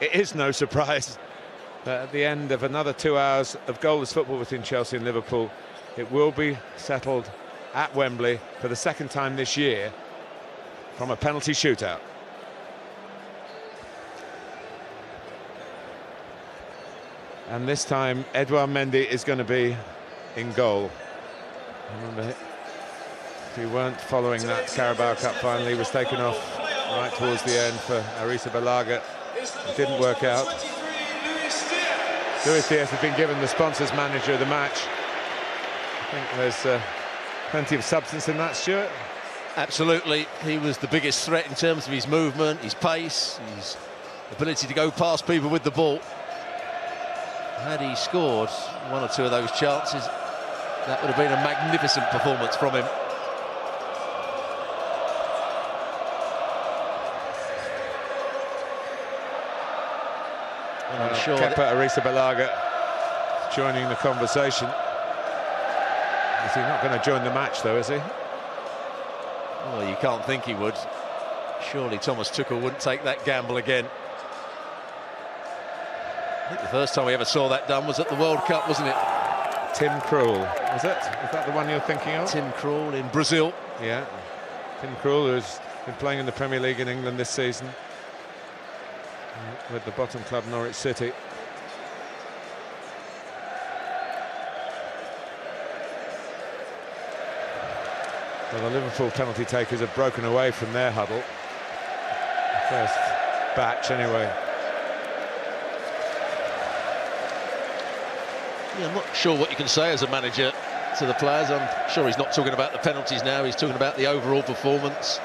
it is no surprise that at the end of another 2 hours of goalless football between Chelsea and Liverpool, it will be settled at Wembley for the second time this year from a penalty shootout. And this time, Edouard Mendy is going to be in goal. Remember, if he weren't following that Carabao Cup final, he was taken off right towards the end for Arisa Balaga. It didn't work out. Luis Diaz has been given the sponsors manager of the match. I think there's plenty of substance in that, Stuart. Absolutely. He was the biggest threat in terms of his movement, his pace, his ability to go past people with the ball. Had he scored one or two of those chances, that would have been a magnificent performance from him. I'm sure Kepa Arrizabalaga joining the conversation. Is he not going to join the match, though, is he? Well, you can't think he would. Surely Thomas Tuchel wouldn't take that gamble again. I think the first time we ever saw that done was at the World Cup, wasn't it? Tim Krul, was it? Is that the one you're thinking of? Tim Krul in Brazil. Yeah. Tim Krul, who's been playing in the Premier League in England this season with the bottom club Norwich City. Well, the Liverpool penalty takers have broken away from their huddle. The first batch, anyway. Yeah, I'm not sure what you can say as a manager to the players. I'm sure he's not talking about the penalties now. He's talking about the overall performance.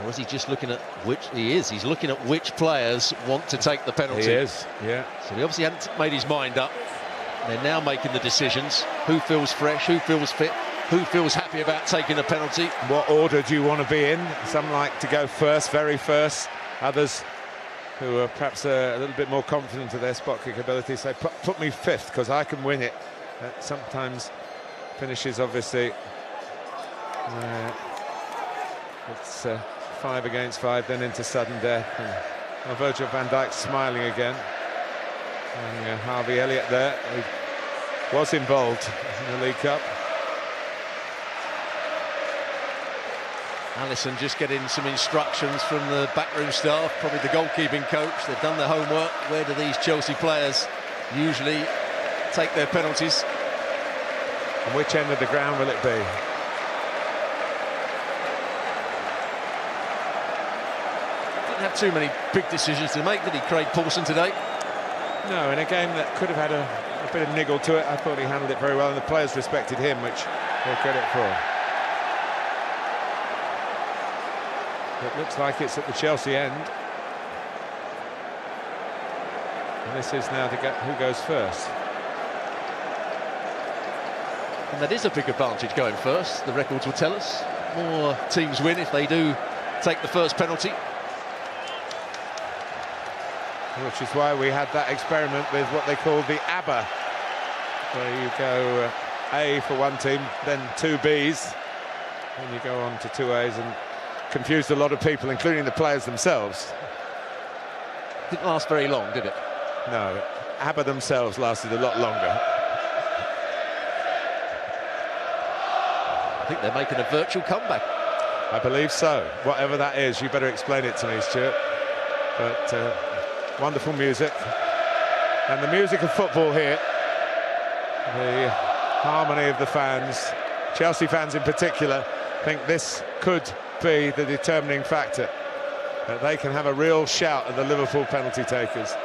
Or is he just looking at which... He is. He's looking at which players want to take the penalty. He is, yeah. So he obviously hadn't made his mind up. They're now making the decisions. Who feels fresh? Who feels fit? Who feels happy about taking a penalty? What order do you want to be in? Some like to go first, very first. Others who are perhaps a little bit more confident of their spot kick ability say, put me fifth, because I can win it. Sometimes finishes, obviously, it's 5 against 5, then into sudden death. And Virgil van Dijk smiling again. And Harvey Elliott there, who was involved in the League Cup. Alisson just getting some instructions from the backroom staff, probably the goalkeeping coach. They've done their homework. Where do these Chelsea players usually take their penalties? And which end of the ground will it be? Didn't have too many big decisions to make, did he, Craig Paulson, today? No, in a game that could have had a bit of niggle to it, I thought he handled it very well, and the players respected him, which they'll credit for. It looks like it's at the Chelsea end. And this is now to get who goes first. And that is a big advantage going first, the records will tell us. More teams win if they do take the first penalty. Which is why we had that experiment with what they call the ABBA, where you go A for one team, then 2 Bs, and you go on to 2 As, and confused a lot of people, including the players themselves. Didn't last very long, did it? No, ABBA themselves lasted a lot longer. I think they're making a virtual comeback. I believe so. Whatever that is, you better explain it to me, Stuart. But wonderful music. And the music of football here. The harmony of the fans, Chelsea fans in particular, think this could be the determining factor. That they can have a real shout at the Liverpool penalty takers.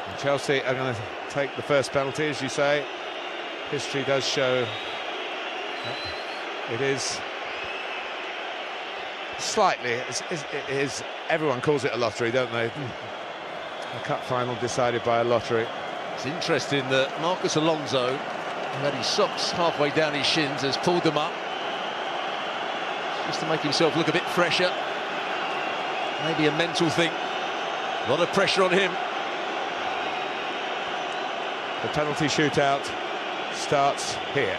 And Chelsea are going to take the first penalty, as you say. History does show it is slightly, it is, everyone calls it a lottery, don't they? A cup final decided by a lottery. It's interesting that Marcus Alonso, who had his socks halfway down his shins, has pulled them up just to make himself look a bit fresher. Maybe a mental thing. A lot of pressure on him. The penalty shootout starts here.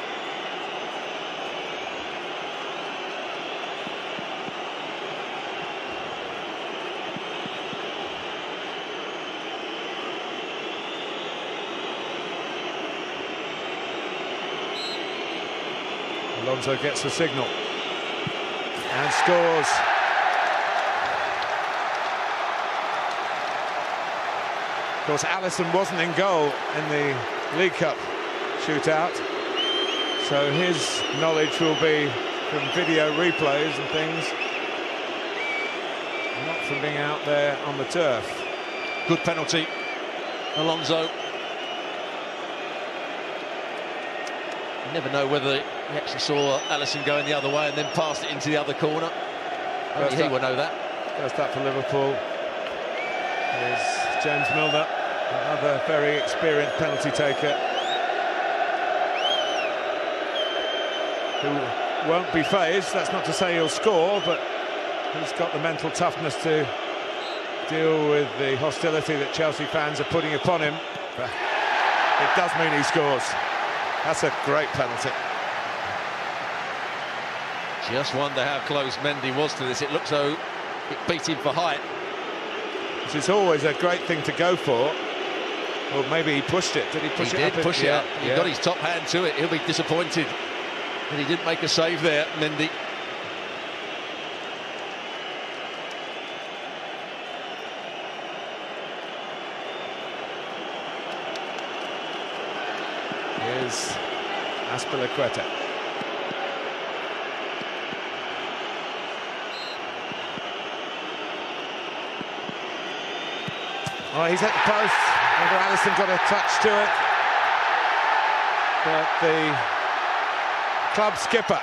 Alonso gets the signal and scores. Of course, Alisson wasn't in goal in the League Cup shootout, so his knowledge will be from video replays and things, not from being out there on the turf. Good penalty, Alonso. You never know whether he actually saw Alisson going the other way and then passed it into the other corner. Only he will know that. First up for Liverpool is James Milner, another very experienced penalty taker, who won't be phased. That's not to say he'll score, but he's got the mental toughness to deal with the hostility that Chelsea fans are putting upon him. But it does mean he scores. That's a great penalty. Just wonder how close Mendy was to this. It looks though it beat him for height. Which is always a great thing to go for. Or maybe he pushed it. Did he push it up? He did push it up. He got his top hand to it. He'll be disappointed that he didn't make a save there, Mendy. Here's Azpilicueta. Oh, he's at the post. Whether Alisson got a touch to it, but the club skipper,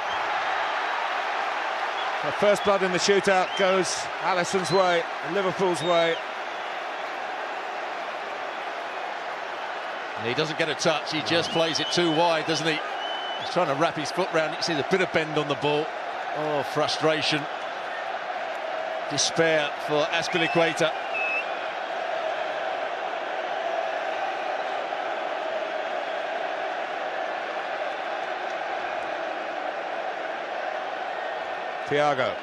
the first blood in the shootout, goes Alisson's way, Liverpool's way. And he doesn't get a touch, he just plays it too wide, doesn't he? He's trying to wrap his foot round it. You see the bit of bend on the ball. Oh, frustration. Despair for Azpilicueta. Thiago.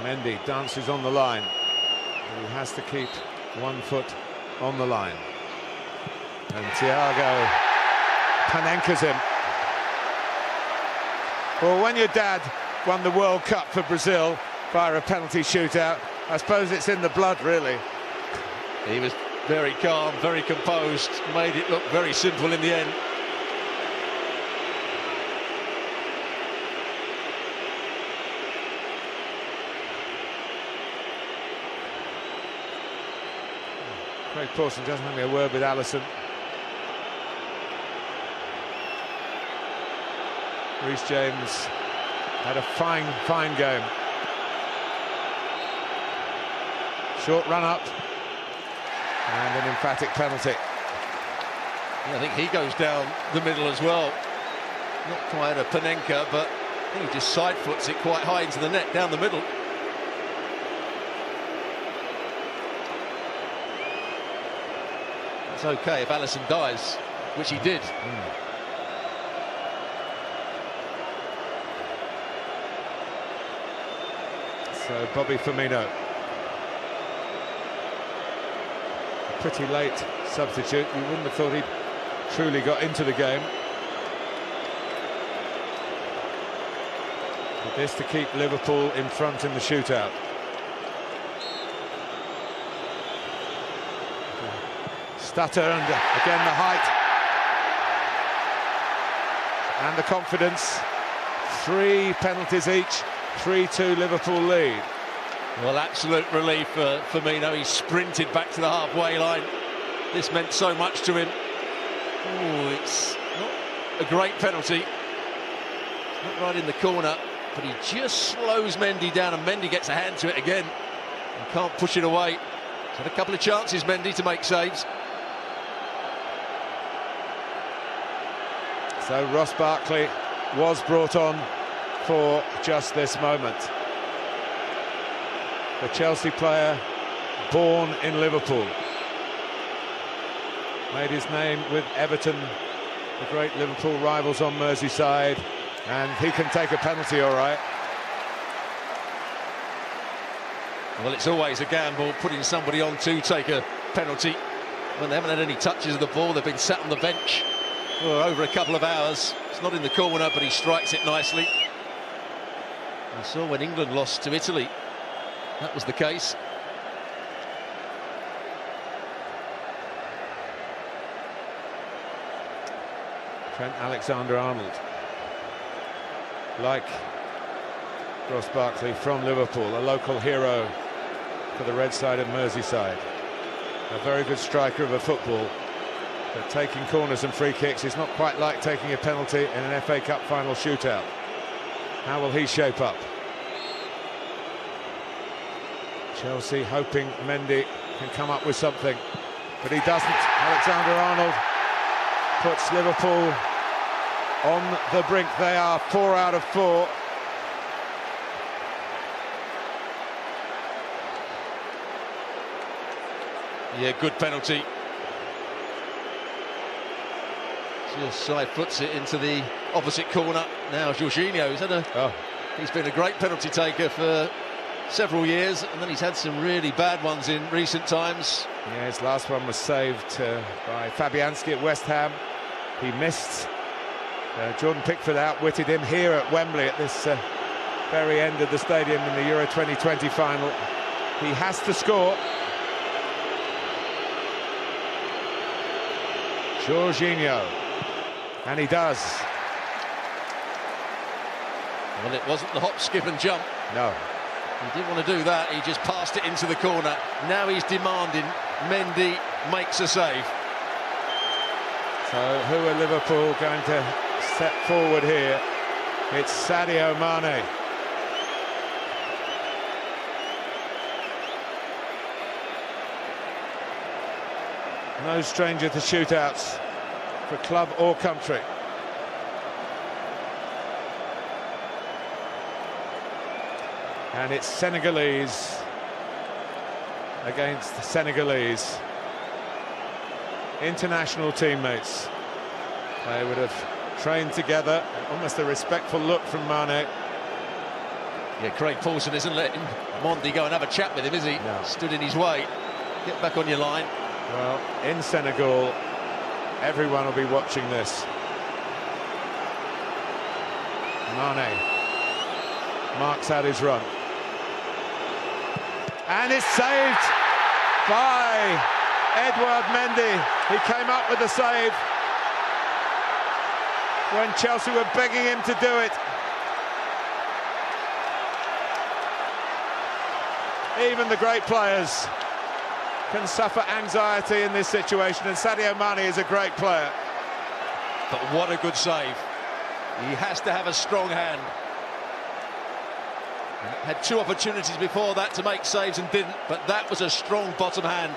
Mendy dances on the line. He has to keep one foot on the line. And Thiago Panenkas him. Well, when your dad won the World Cup for Brazil via a penalty shootout, I suppose it's in the blood, really. He was very calm, very composed, made it look very simple in the end. Craig Pawson just having a word with Alisson. Reece James had a fine game. Short run up and an emphatic penalty. Yeah, I think he goes down the middle as well. Not quite a Panenka, but I think he just side foots it quite high into the net, down the middle. It's okay if Alisson dies, which he did. So Bobby Firmino, a pretty late substitute. You wouldn't have thought he'd truly got into the game. But this to keep Liverpool in front in the shootout. Stutter and again the height and the confidence. 3 penalties each, 3-2 Liverpool lead. Well, absolute relief for Firmino. He sprinted back to the halfway line. This meant so much to him. Oh, it's not a great penalty. Not right in the corner, but he just slows Mendy down, and Mendy gets a hand to it again and can't push it away. He's had a couple of chances, Mendy, to make saves. So Ross Barkley was brought on for just this moment. The Chelsea player born in Liverpool. Made his name with Everton, the great Liverpool rivals on Merseyside, and he can take a penalty all right. Well, it's always a gamble putting somebody on to take a penalty when they haven't had any touches of the ball. They've been sat on the bench for over a couple of hours. It's not in the corner, but he strikes it nicely. We saw when England lost to Italy, that was the case. Trent Alexander-Arnold, like Ross Barkley, from Liverpool, a local hero for the red side of Merseyside. A very good striker of a football, but taking corners and free kicks is not quite like taking a penalty in an FA Cup final shootout. How will he shape up? Chelsea hoping Mendy can come up with something, but he doesn't. Alexander-Arnold puts Liverpool on the brink. They are 4 out of 4. Yeah, good penalty. Just side puts it into the opposite corner. Now Jorginho's he's been a great penalty taker for several years, and then he's had some really bad ones in recent times. Yeah, his last one was saved by Fabianski at West Ham. He missed. Jordan Pickford outwitted him here at Wembley at this very end of the stadium in the Euro 2020 final. He has to score. Jorginho, and he does. Well, it wasn't the hop, skip and jump. No. He didn't want to do that, he just passed it into the corner. Now he's demanding Mendy makes a save. So who are Liverpool going to step forward here? It's Sadio Mane. No stranger to shootouts for club or country. And it's Senegalese against Senegalese. International teammates. They would have trained together. Almost a respectful look from Mane. Yeah, Craig Paulson isn't letting Mendy go and have a chat with him, is he? No. Stood in his way. Get back on your line. Well, in Senegal, everyone will be watching this. Mane marks out his run. And it's saved by Edouard Mendy. He came up with the save when Chelsea were begging him to do it. Even the great players can suffer anxiety in this situation, and Sadio Mane is a great player. But what a good save. He has to have a strong hand. Had two opportunities before that to make saves and didn't, but that was a strong bottom hand.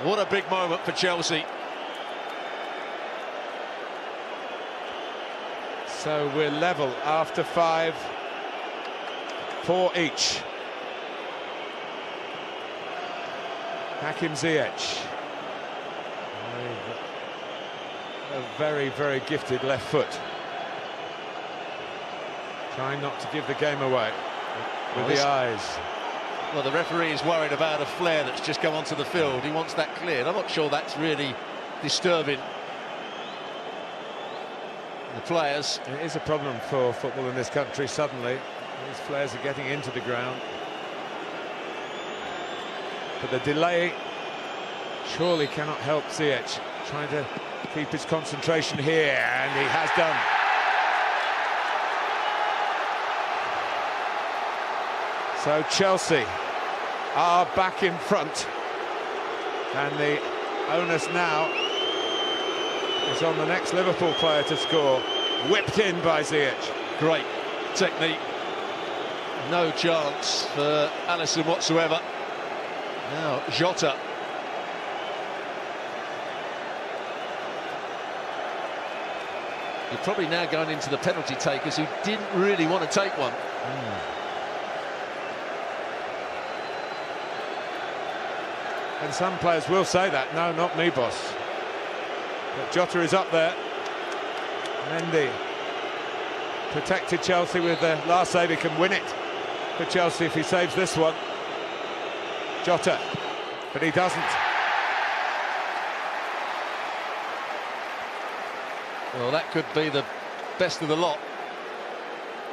What a big moment for Chelsea. So we're level after 5, 4 each. Hakim Ziyech, a very, very gifted left foot. Trying not to give the game away with the eyes. Well, the referee is worried about a flare that's just come onto the field. He wants that cleared. I'm not sure that's really disturbing the players. It is a problem for football in this country. Suddenly, these flares are getting into the ground. But the delay surely cannot help Ziyech, trying to keep his concentration here, and he has done. So Chelsea are back in front, and the onus now is on the next Liverpool player to score. Whipped in by Ziyech. Great technique. No chance for Alisson whatsoever. Now Jota. You're probably now going into the penalty takers who didn't really want to take one. And some players will say that. No, not me, boss. But Jota is up there. Mendy protected Chelsea with the last save. He can win it. for Chelsea if he saves this one. Jota, but he doesn't. Well, that could be the best of the lot.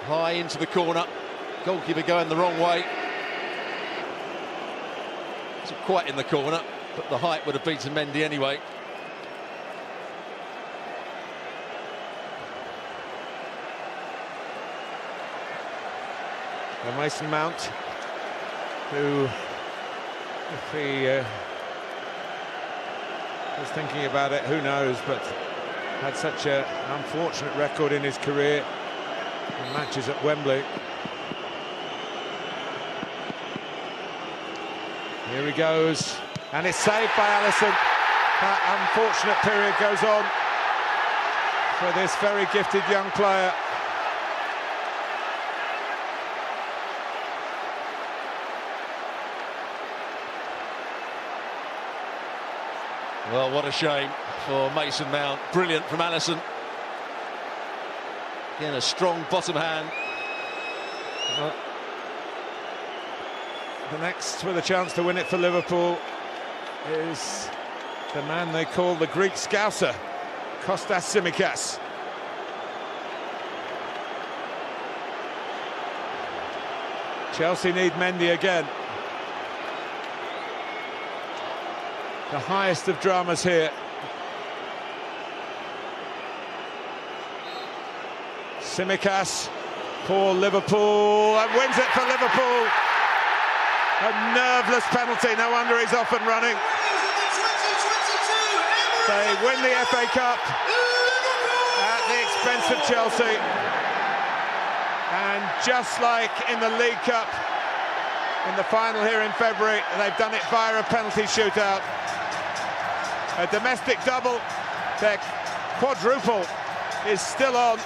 High into the corner, goalkeeper going the wrong way. It's quite in the corner, but the height would have beaten Mendy anyway. And Mason Mount, who, if he was thinking about it, who knows, but had such an unfortunate record in his career in matches at Wembley. Here he goes, and it's saved by Alisson. That unfortunate period goes on for this very gifted young player. Well, what a shame for Mason Mount. Brilliant from Alisson. Again, a strong bottom hand. Well, the next with a chance to win it for Liverpool is the man they call the Greek Scouser, Kostas Tsimikas. Chelsea need Mendy again. The highest of dramas here. Tsimikas for Liverpool, and wins it for Liverpool. A nerveless penalty, no wonder he's off and running. They win the FA Cup at the expense of Chelsea. And just like in the League Cup, in the final here in February, they've done it via a penalty shootout. A domestic double, their quadruple is still on.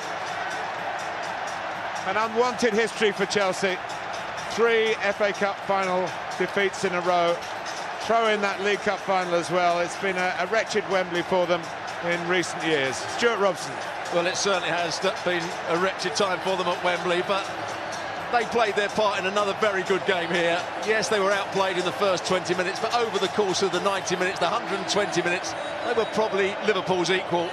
An unwanted history for Chelsea. 3 FA Cup final defeats in a row. Throw in that League Cup final as well. It's been a wretched Wembley for them in recent years. Stuart Robson. Well, it certainly has been a wretched time for them at Wembley, but they played their part in another very good game here. Yes, they were outplayed in the first 20 minutes, but over the course of the 90 minutes, the 120 minutes, they were probably Liverpool's equal.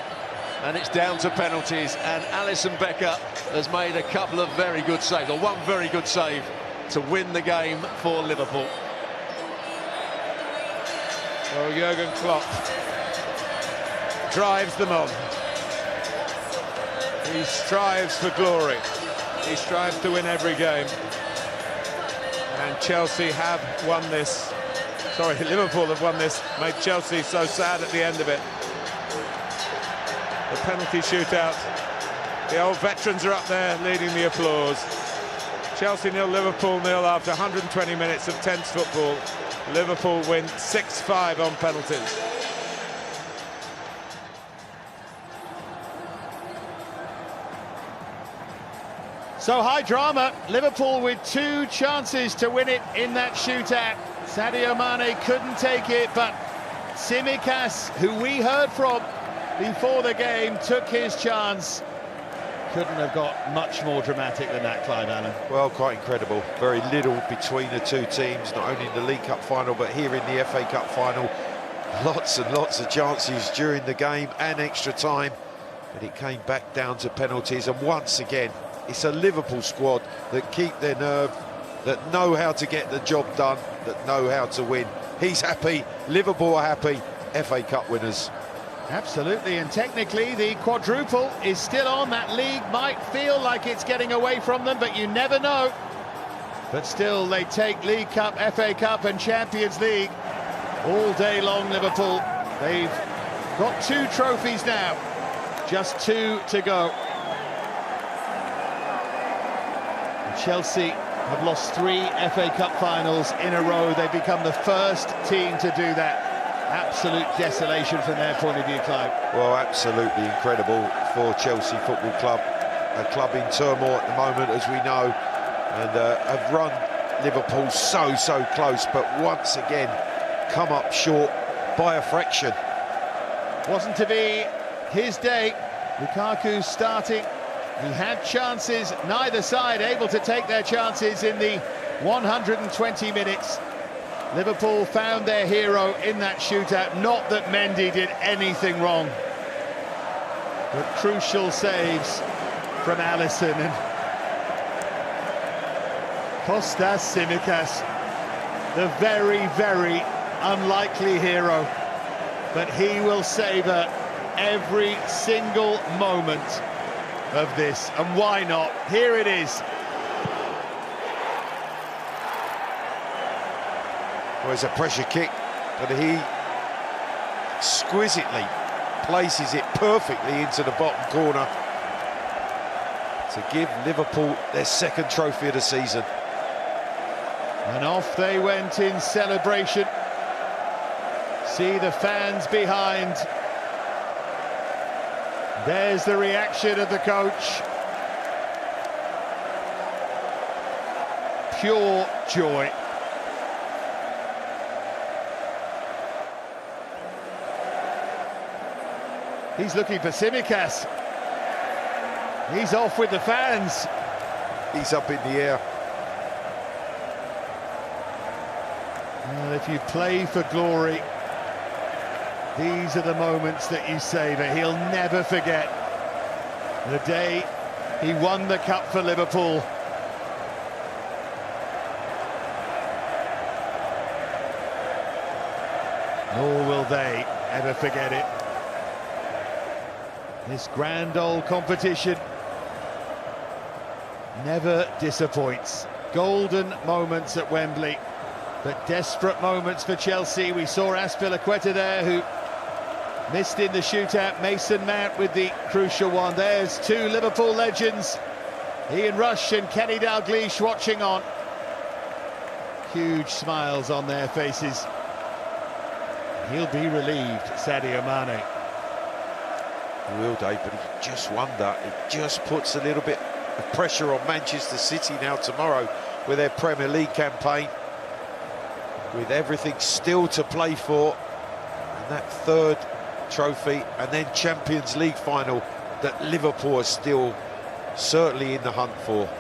And it's down to penalties, and Alisson Becker has made a couple of very good saves, or one very good save, to win the game for Liverpool. Well, Jurgen Klopp drives them on. He strives for glory. He strives to win every game. And Chelsea have won this. Sorry, Liverpool have won this. Made Chelsea so sad at the end of it. The penalty shootout. The old veterans are up there leading the applause. Chelsea 0, Liverpool 0 after 120 minutes of tense football. Liverpool win 6-5 on penalties. So high drama, Liverpool with 2 chances to win it in that shootout. Sadio Mane couldn't take it, but Tsimikas, who we heard from before the game, took his chance. Couldn't have got much more dramatic than that, Clive Allen. Well, quite incredible. Very little between the two teams, not only in the League Cup final, but here in the FA Cup final. Lots and lots of chances during the game and extra time, but it came back down to penalties, and once again, it's a Liverpool squad that keep their nerve, that know how to get the job done, that know how to win. He's happy, Liverpool are happy, FA Cup winners. Absolutely, and technically the quadruple is still on. That league might feel like it's getting away from them, but you never know. But still, they take League Cup, FA Cup and Champions League all day long, Liverpool. They've got 2 trophies now, just 2 to go. Chelsea have lost 3 FA Cup finals in a row. They've become the first team to do that. Absolute desolation from their point of view, Clive. Well, absolutely incredible for Chelsea Football Club. A club in turmoil at the moment, as we know, and have run Liverpool so close, but once again come up short by a fraction. Wasn't to be his day. Lukaku starting He had chances, neither side able to take their chances in the 120 minutes. Liverpool found their hero in that shootout. Not that Mendy did anything wrong, but crucial saves from Alisson and Kostas Tsimikas, the very, very unlikely hero, but he will savour every single moment of this, and why not? Here it is. Well, it's a pressure kick, but he exquisitely places it perfectly into the bottom corner to give Liverpool their second trophy of the season. And off they went in celebration. See the fans behind. There's the reaction of the coach. Pure joy. He's looking for Tsimikas. He's off with the fans. He's up in the air. Well, if you play for glory, these are the moments that you savour. He'll never forget the day he won the cup for Liverpool. Nor will they ever forget it. This grand old competition never disappoints. Golden moments at Wembley, but desperate moments for Chelsea. We saw Azpilicueta there, who missed in the shootout. Mason Mount with the crucial one. There's two Liverpool legends, Ian Rush and Kenny Dalglish, watching on. Huge smiles on their faces. He'll be relieved, Sadio Mane. Will they, but he just wonder, it just puts a little bit of pressure on Manchester City now tomorrow with their Premier League campaign, with everything still to play for, and that third trophy and then Champions League final that Liverpool are still certainly in the hunt for.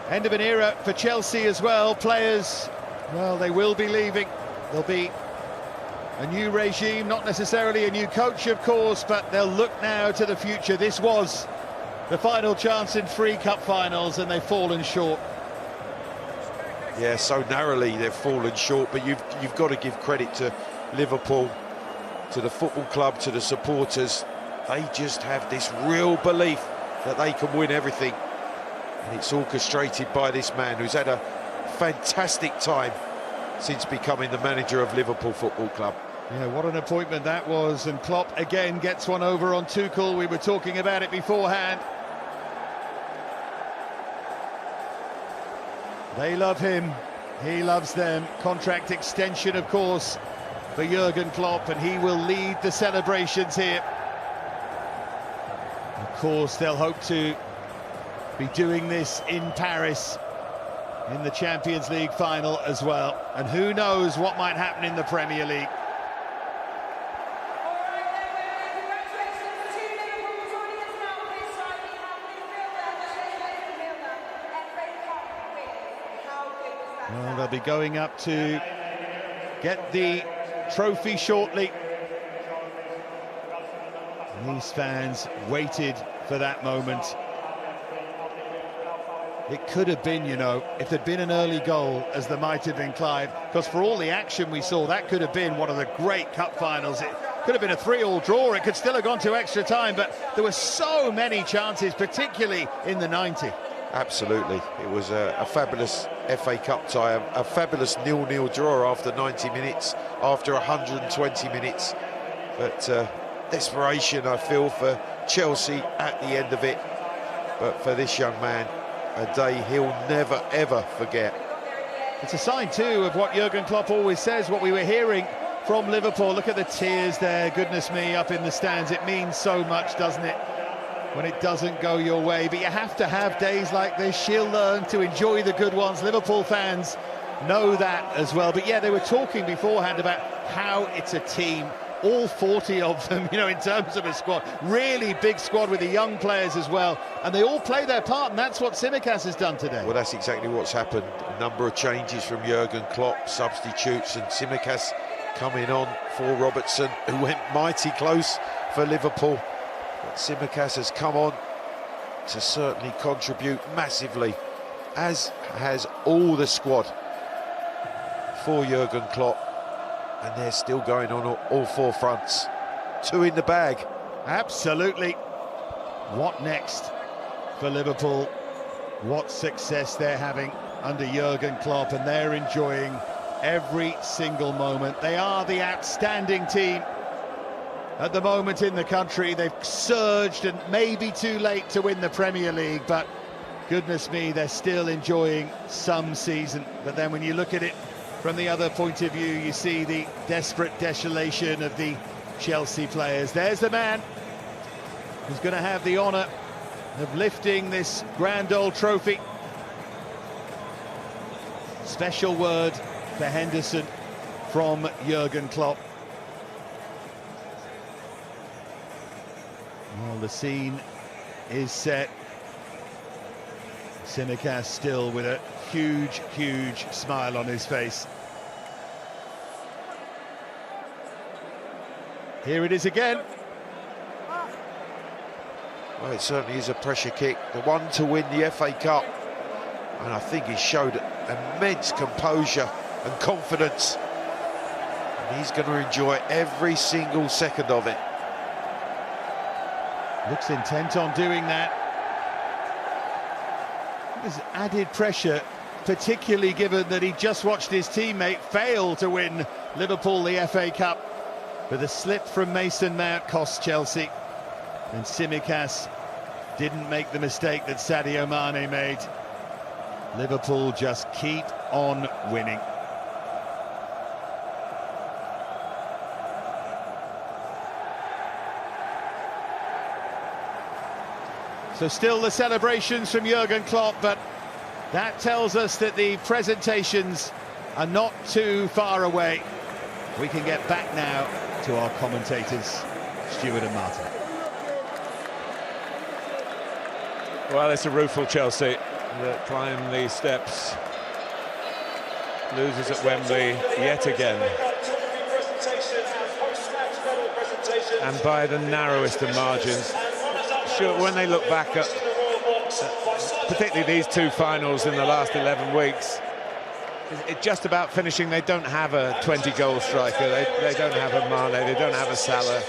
End of an era for Chelsea as well. Players, well, they will be leaving. There'll be a new regime, not necessarily a new coach, of course, but they'll look now to the future. This was the final chance in 3 cup finals, and they've fallen short. Yeah, so narrowly they've fallen short, but you've got to give credit to Liverpool, to the football club, to the supporters. They just have this real belief that they can win everything, and it's orchestrated by this man who's had a fantastic time since becoming the manager of Liverpool Football Club. Yeah, what an appointment that was, and Klopp again gets one over on Tuchel. We were talking about it beforehand. They love him, he loves them. Contract extension, of course, for Jurgen Klopp, and he will lead the celebrations here. Of course, they'll hope to be doing this in Paris in the Champions League final as well. And who knows what might happen in the Premier League. Well, they'll be going up to get the trophy shortly. These fans waited for that moment. It could have been, you know, if there'd been an early goal, as there might have been, Clive, because for all the action we saw, that could have been one of the great cup finals. It could have been a 3-3 draw. It could still have gone to extra time, but there were so many chances, particularly in the 90. Absolutely. It was a fabulous FA Cup tie, a fabulous 0-0 draw after 90 minutes, after 120 minutes. But desperation, I feel, for Chelsea at the end of it. But for this young man, a day he'll never, ever forget. It's a sign, too, of what Jurgen Klopp always says, what we were hearing from Liverpool. Look at the tears there, goodness me, up in the stands. It means so much, doesn't it, when it doesn't go your way? But you have to have days like this. She'll learn to enjoy the good ones. Liverpool fans know that as well. But yeah, they were talking beforehand about how it's a team, all 40 of them, you know, in terms of a squad. Really big squad with the young players as well. And they all play their part, and that's what Tsimikas has done today. Well, that's exactly what's happened. A number of changes from Jurgen Klopp, substitutes, and Tsimikas coming on for Robertson, who went mighty close for Liverpool. But Tsimikas has come on to certainly contribute massively, as has all the squad for Jurgen Klopp. And they're still going on all four fronts. Two in the bag. Absolutely. What next for Liverpool? What success they're having under Jurgen Klopp, and they're enjoying every single moment. They are the outstanding team at the moment in the country. They've surged, and maybe too late to win the Premier League, but goodness me, they're still enjoying some season. But then when you look at it from the other point of view, you see the desperate desolation of the Chelsea players. There's the man who's going to have the honour of lifting this grand old trophy. Special word for Henderson from Jurgen Klopp. Well, the scene is set. Tsimikas still with a huge, huge smile on his face. Here it is again. Well, it certainly is a pressure kick, the one to win the FA Cup. And I think he showed immense composure and confidence. And he's going to enjoy every single second of it. Looks intent on doing that. There's added pressure, particularly given that he just watched his teammate fail to win Liverpool the FA Cup. But the slip from Mason Mount cost Chelsea, and Tsimikas didn't make the mistake that Sadio Mane made. Liverpool just keep on winning. So still the celebrations from Jurgen Klopp, but that tells us that the presentations are not too far away. We can get back now to our commentators, Stuart and Martin. Well, it's a rueful Chelsea that climb these steps. Loses at Wembley yet again. And by the narrowest of margins. Sure, when they look back at particularly these two finals in the last 11 weeks, it's just about finishing. They don't have a 20-goal striker. They don't have a Mane. They don't have a Salah.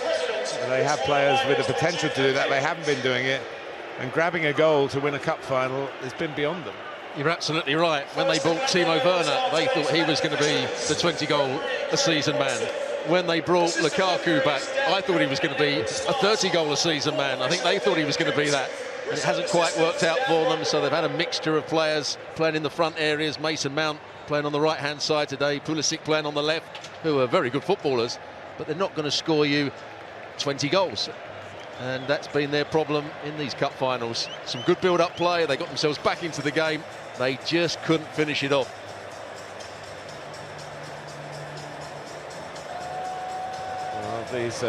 They have players with the potential to do that. They haven't been doing it. And grabbing a goal to win a cup final has been beyond them. You're absolutely right. When they bought Timo Werner, they thought he was going to be the 20-goal-a-season man. When they brought Lukaku back, I thought he was going to be a 30-goal-a-season man. I think they thought he was going to be that. And it hasn't quite worked out for them, so they've had a mixture of players playing in the front areas. Mason Mount playing on the right-hand side today, Pulisic playing on the left, who are very good footballers, but they're not going to score you 20 goals. And that's been their problem in these cup finals. Some good build-up play, they got themselves back into the game, they just couldn't finish it off. Well, these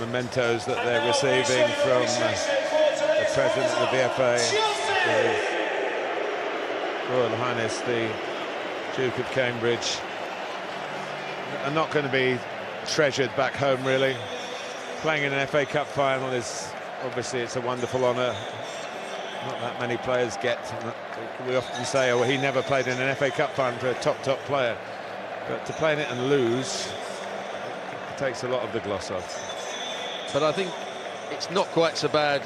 mementos that they're receiving from the President of the VFA, His Royal Highness the Duke of Cambridge, are not going to be treasured back home, really. Playing in an FA Cup final is obviously, it's a wonderful honour. Not that many players get. We often say, oh, he never played in an FA Cup final for a top player. But to play in it and lose, it takes a lot of the gloss off. But I think it's not quite so bad,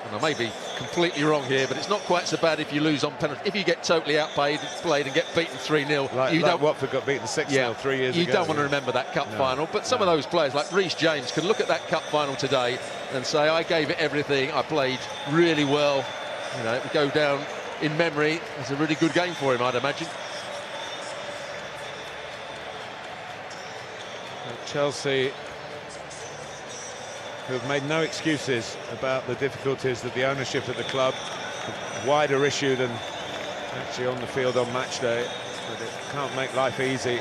and I may be completely wrong here, but it's not quite so bad if you lose on penalty. If you get totally outplayed and get beaten 3-0, like Watford got beaten 6-0 3 years ago. You don't want to remember that cup final. But some of those players, like Reece James, can look at that cup final today and say, I gave it everything, I played really well. You know, it would go down in memory. It's a really good game for him, I'd imagine. Chelsea, who have made no excuses about the difficulties that the ownership of the club, a wider issue than actually on the field on match day, but it can't make life easy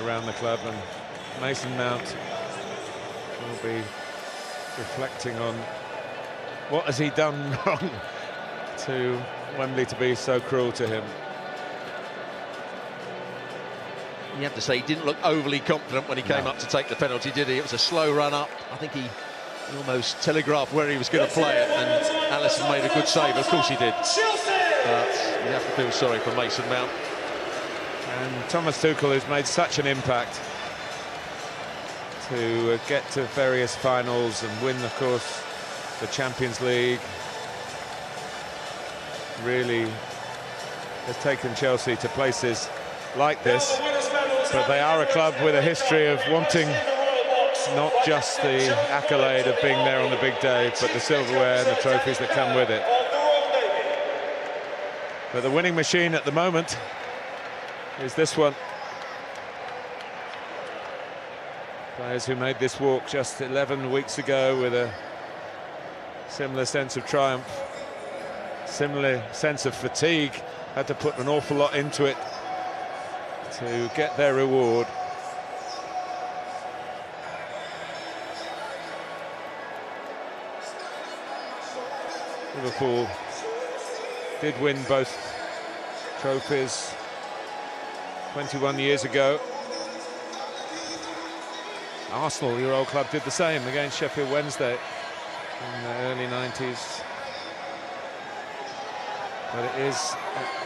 around the club. And Mason Mount will be reflecting on what has he done wrong to Wembley to be so cruel to him. You have to say he didn't look overly confident when he came up to take the penalty, did he? It was a slow run up. I think he almost telegraphed where he was going to play it, and Alisson made a good save. Of course he did. But you have to feel sorry for Mason Mount. And Thomas Tuchel has made such an impact to get to various finals and win, of course, the Champions League. Really has taken Chelsea to places like this, but they are a club with a history of wanting not just the accolade of being there on the big day, but the silverware and the trophies that come with it. But the winning machine at the moment is this one. Players who made this walk just 11 weeks ago with a similar sense of triumph, similar sense of fatigue, had to put an awful lot into it to get their reward. Liverpool did win both trophies 21 years ago. Arsenal, your old club, did the same against Sheffield Wednesday in the early 90s. But it is,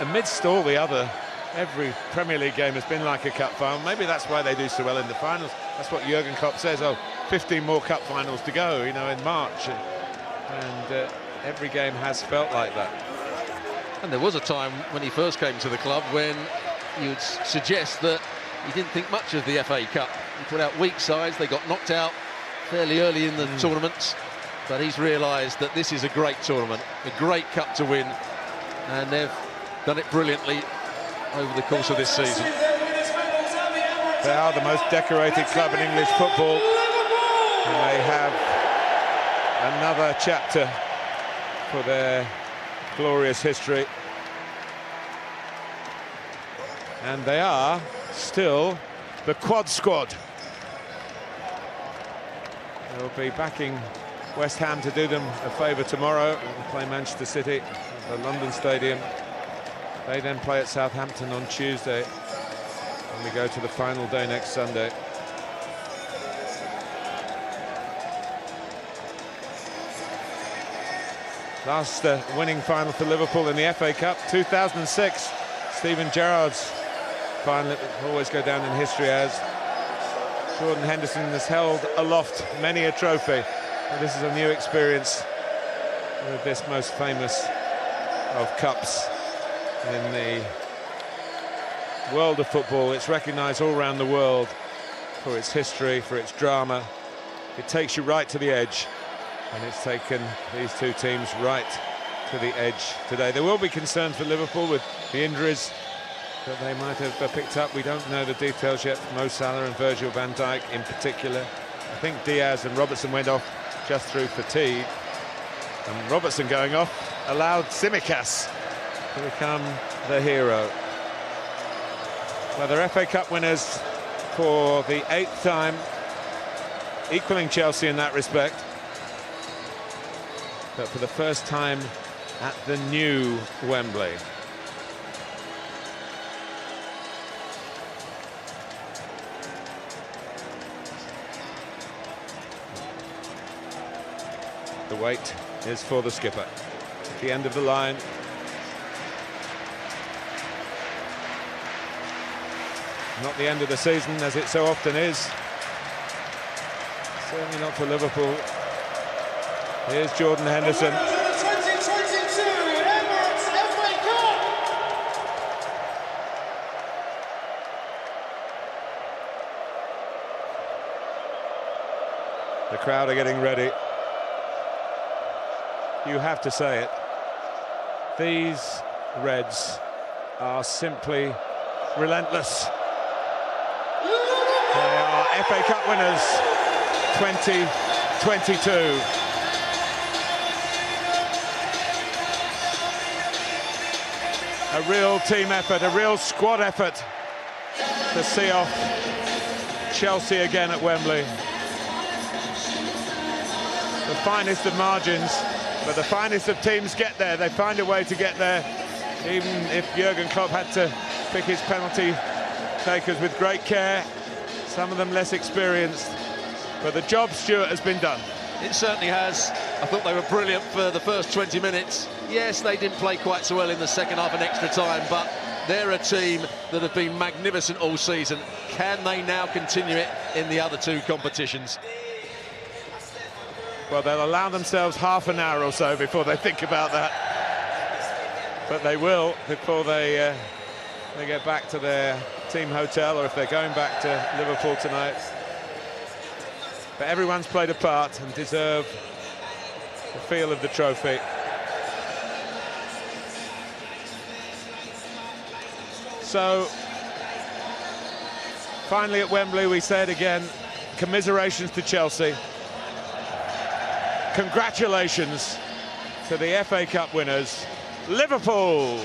amidst all the other, every Premier League game has been like a cup final. Maybe that's why they do so well in the finals. That's what Jurgen Klopp says. Oh, 15 more cup finals to go, you know, in March. And every game has felt like that. And there was a time when he first came to the club when you'd suggest that he didn't think much of the FA Cup. He put out weak sides, they got knocked out fairly early in the tournament, but he's realised that this is a great tournament, a great cup to win, and they've done it brilliantly over the course of this season. They are the most decorated club in English football, and they have another chapter for their glorious history. And they are still the quad squad. They'll be backing West Ham to do them a favour tomorrow and play Manchester City at the London Stadium. They then play at Southampton on Tuesday, and we go to the final day next Sunday. Last winning final for Liverpool in the FA Cup, 2006. Steven Gerrard's final, it will always go down in history as. Jordan Henderson has held aloft many a trophy, and this is a new experience with this most famous of cups in the world of football. It's recognised all around the world for its history, for its drama. It takes you right to the edge, and it's taken these two teams right to the edge today. There will be concern for Liverpool with the injuries that they might have picked up. We don't know the details yet. Mo Salah and Virgil van Dijk in particular. I think Diaz and Robertson went off just through fatigue, and Robertson going off allowed Tsimikas to become the hero. Well, they're FA Cup winners for the 8th time, equaling Chelsea in that respect, but for the first time at the new Wembley. The wait is for the skipper at the end of the line. Not the end of the season, as it so often is. Certainly not for Liverpool. Here's Jordan Henderson. The crowd are getting ready. You have to say it. These Reds are simply relentless. They are FA Cup winners 2022. A real team effort, a real squad effort to see off Chelsea again at Wembley. the finest of margins, but the finest of teams get there. They find a way to get there, even if Jurgen Klopp had to pick his penalty takers with great care, some of them less experienced. But the job, Stuart, has been done. It certainly has. I thought they were brilliant for the first 20 minutes. Yes, they didn't play quite so well in the second half and extra time, but they're a team that have been magnificent all season. Can they now continue it in the other two competitions? Well, they'll allow themselves half an hour or so before they think about that. But they will before they get back to their team hotel, or if they're going back to Liverpool tonight. But everyone's played a part and deserve the feel of the trophy. So, finally at Wembley, we say it again, commiserations to Chelsea. Congratulations to the FA Cup winners, Liverpool.